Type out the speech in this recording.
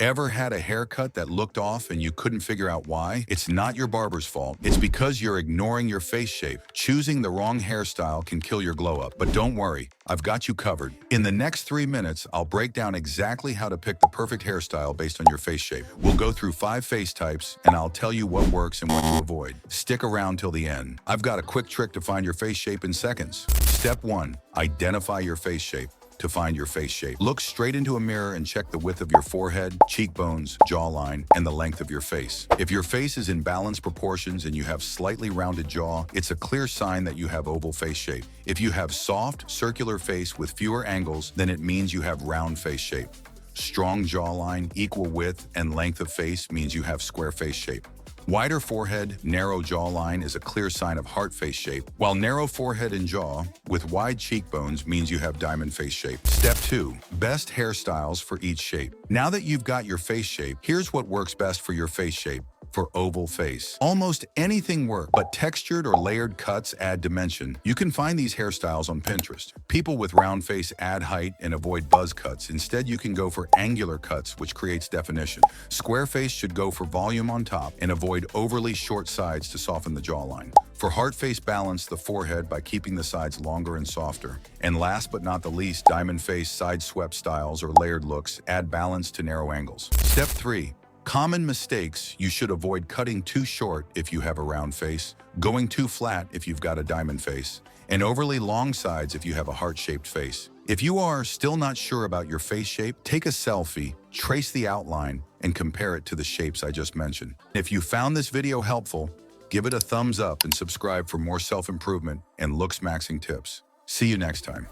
Ever had a haircut that looked off and you couldn't figure out why? It's not your barber's fault. It's because you're ignoring your face shape. Choosing the wrong hairstyle can kill your glow up, but don't worry, I've got you covered. In the next 3 minutes, I'll break down exactly how to pick the perfect hairstyle based on your face shape. We'll go through 5 face types, and I'll tell you what works and what to avoid. Stick around till the end. I've got a quick trick to find your face shape in seconds. Step 1. Identify your face shape. To find your face shape, look straight into a mirror and check the width of your forehead, cheekbones, jawline, and the length of your face. If your face is in balanced proportions and you have slightly rounded jaw, it's a clear sign that you have oval face shape. If you have soft, circular face with fewer angles, then it means you have round face shape. Strong jawline, equal width, and length of face means you have square face shape. Wider forehead, narrow jawline is a clear sign of heart face shape, while narrow forehead and jaw with wide cheekbones means you have diamond face shape. Step 2. Best hairstyles for each shape. Now that you've got your face shape, here's what works best for your face shape. For oval face, almost anything works, but textured or layered cuts add dimension. You can find these hairstyles on Pinterest. People with round face add height and avoid buzz cuts. Instead, you can go for angular cuts, which creates definition. Square face should go for volume on top and avoid overly short sides to soften the jawline. For heart face, balance the forehead by keeping the sides longer and softer. And last but not the least, diamond face, side swept styles, or layered looks add balance to narrow angles. Step 3. Common mistakes: you should avoid cutting too short if you have a round face, going too flat if you've got a diamond face, and overly long sides if you have a heart-shaped face. If you are still not sure about your face shape, take a selfie, trace the outline, and compare it to the shapes I just mentioned. If you found this video helpful, give it a thumbs up and subscribe for more self-improvement and looks maxing tips. See you next time.